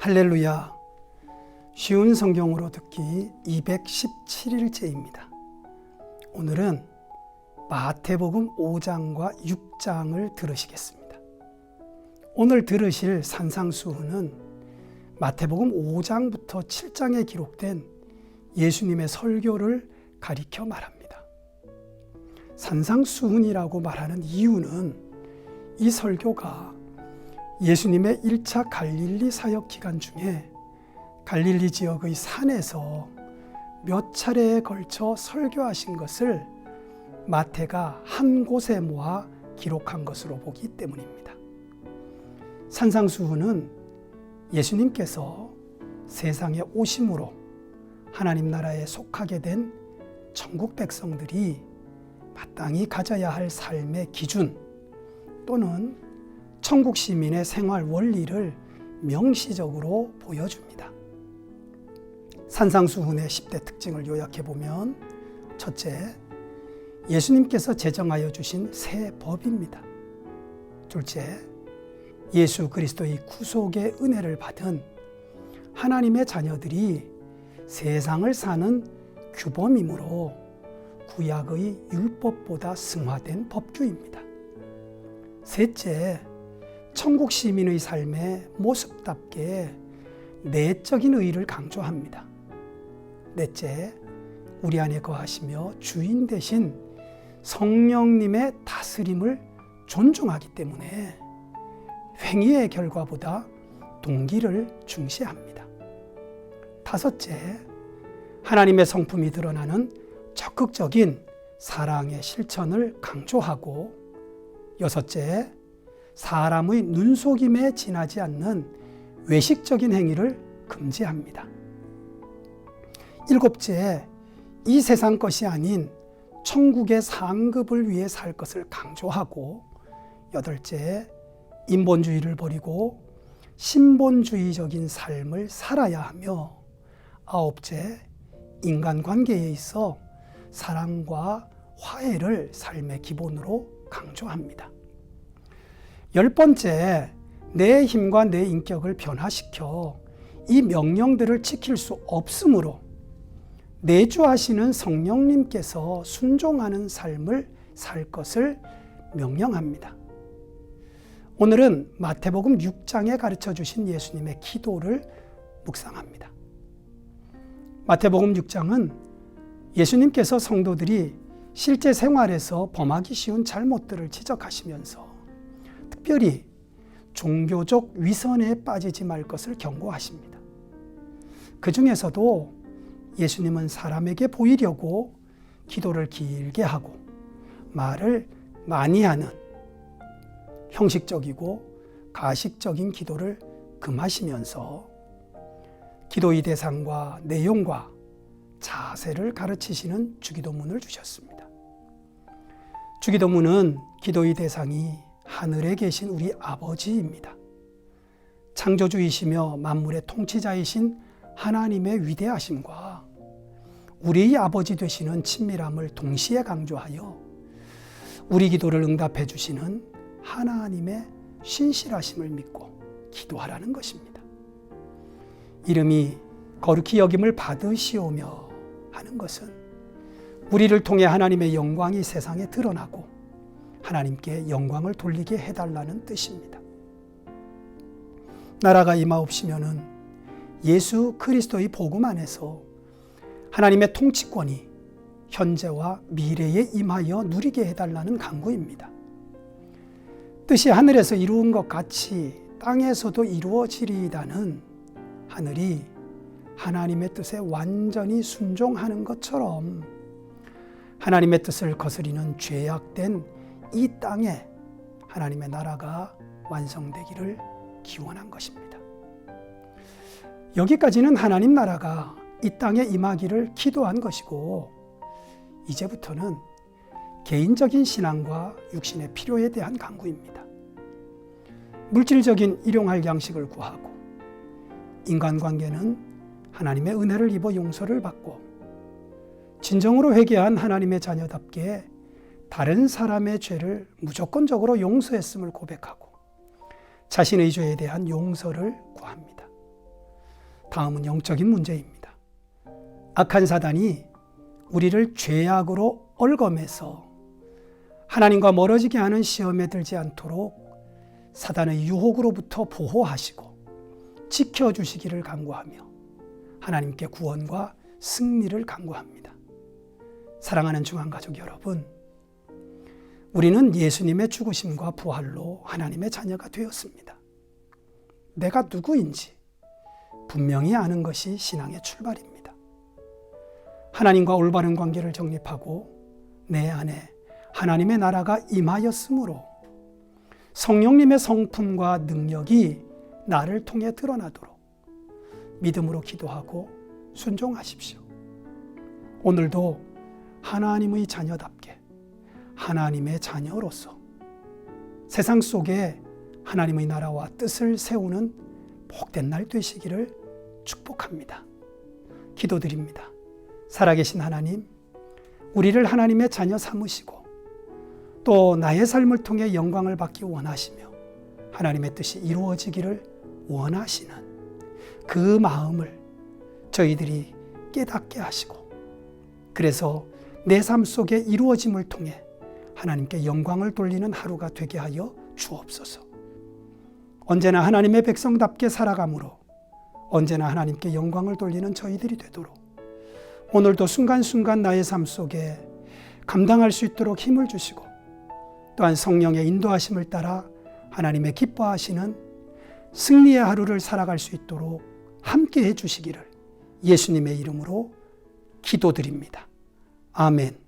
할렐루야. 쉬운 성경으로 듣기 217일째입니다. 오늘은 마태복음 5장과 6장을 들으시겠습니다. 오늘 들으실 산상수훈은 마태복음 5장부터 7장에 기록된 예수님의 설교를 가리켜 말합니다. 산상수훈이라고 말하는 이유는 이 설교가 예수님의 1차 갈릴리 사역 기간 중에 갈릴리 지역의 산에서 몇 차례에 걸쳐 설교하신 것을 마태가 한 곳에 모아 기록한 것으로 보기 때문입니다. 산상수훈은 예수님께서 세상에 오심으로 하나님 나라에 속하게 된 천국 백성들이 마땅히 가져야 할 삶의 기준 또는 천국 시민의 생활 원리를 명시적으로 보여줍니다. 산상수훈의 10대 특징을 요약해 보면, 첫째, 예수님께서 제정하여 주신 새 법입니다. 둘째, 예수 그리스도의 구속의 은혜를 받은 하나님의 자녀들이 세상을 사는 규범이므로 구약의 율법보다 승화된 법규입니다. 셋째, 천국 시민의 삶의 모습답게 내적인 의의를 강조합니다. 넷째, 우리 안에 거하시며 주인 되신 성령님의 다스림을 존중하기 때문에 행위의 결과보다 동기를 중시합니다. 다섯째, 하나님의 성품이 드러나는 적극적인 사랑의 실천을 강조하고, 여섯째, 사람의 눈속임에 지나지 않는 외식적인 행위를 금지합니다. 일곱째, 이 세상 것이 아닌 천국의 상급을 위해 살 것을 강조하고, 여덟째, 인본주의를 버리고 신본주의적인 삶을 살아야 하며, 아홉째, 인간관계에 있어 사랑과 화해를 삶의 기본으로 강조합니다. 열 번째, 내 힘과 내 인격을 변화시켜 이 명령들을 지킬 수 없으므로 내주하시는 성령님께서 순종하는 삶을 살 것을 명령합니다. 오늘은 마태복음 6장에 가르쳐 주신 예수님의 기도를 묵상합니다. 마태복음 6장은 예수님께서 성도들이 실제 생활에서 범하기 쉬운 잘못들을 지적하시면서 특별히 종교적 위선에 빠지지 말 것을 경고하십니다. 그 중에서도 예수님은 사람에게 보이려고 기도를 길게 하고 말을 많이 하는 형식적이고 가식적인 기도를 금하시면서 기도의 대상과 내용과 자세를 가르치시는 주기도문을 주셨습니다. 주기도문은 기도의 대상이 하늘에 계신 우리 아버지입니다. 창조주이시며 만물의 통치자이신 하나님의 위대하심과 우리의 아버지 되시는 친밀함을 동시에 강조하여 우리 기도를 응답해 주시는 하나님의 신실하심을 믿고 기도하라는 것입니다. 이름이 거룩히 여김을 받으시오며 하는 것은 우리를 통해 하나님의 영광이 세상에 드러나고 하나님께 영광을 돌리게 해달라는 뜻입니다. 나라가 임하옵시면은 예수 그리스도의 복음 안에서 하나님의 통치권이 현재와 미래에 임하여 누리게 해달라는 간구입니다. 뜻이 하늘에서 이루은 것 같이 땅에서도 이루어지리이다는 하늘이 하나님의 뜻에 완전히 순종하는 것처럼 하나님의 뜻을 거스리는 죄악된 이 땅에 하나님의 나라가 완성되기를 기원한 것입니다. 여기까지는 하나님 나라가 이 땅에 임하기를 기도한 것이고, 이제부터는 개인적인 신앙과 육신의 필요에 대한 간구입니다. 물질적인 일용할 양식을 구하고, 인간관계는 하나님의 은혜를 입어 용서를 받고, 진정으로 회개한 하나님의 자녀답게 다른 사람의 죄를 무조건적으로 용서했음을 고백하고 자신의 죄에 대한 용서를 구합니다. 다음은 영적인 문제입니다. 악한 사단이 우리를 죄악으로 얽어매서 하나님과 멀어지게 하는 시험에 들지 않도록 사단의 유혹으로부터 보호하시고 지켜주시기를 간구하며 하나님께 구원과 승리를 간구합니다. 사랑하는 중앙가족 여러분, 우리는 예수님의 죽으심과 부활로 하나님의 자녀가 되었습니다. 내가 누구인지 분명히 아는 것이 신앙의 출발입니다. 하나님과 올바른 관계를 정립하고 내 안에 하나님의 나라가 임하였으므로 성령님의 성품과 능력이 나를 통해 드러나도록 믿음으로 기도하고 순종하십시오. 오늘도 하나님의 자녀답게 하나님의 자녀로서 세상 속에 하나님의 나라와 뜻을 세우는 복된 날 되시기를 축복합니다. 기도드립니다. 살아계신 하나님, 우리를 하나님의 자녀 삼으시고 또 나의 삶을 통해 영광을 받기 원하시며 하나님의 뜻이 이루어지기를 원하시는 그 마음을 저희들이 깨닫게 하시고 그래서 내 삶 속에 이루어짐을 통해 하나님께 영광을 돌리는 하루가 되게 하여 주옵소서. 언제나 하나님의 백성답게 살아가므로 언제나 하나님께 영광을 돌리는 저희들이 되도록 오늘도 순간순간 나의 삶 속에 감당할 수 있도록 힘을 주시고 또한 성령의 인도하심을 따라 하나님의 기뻐하시는 승리의 하루를 살아갈 수 있도록 함께 해주시기를 예수님의 이름으로 기도드립니다. 아멘.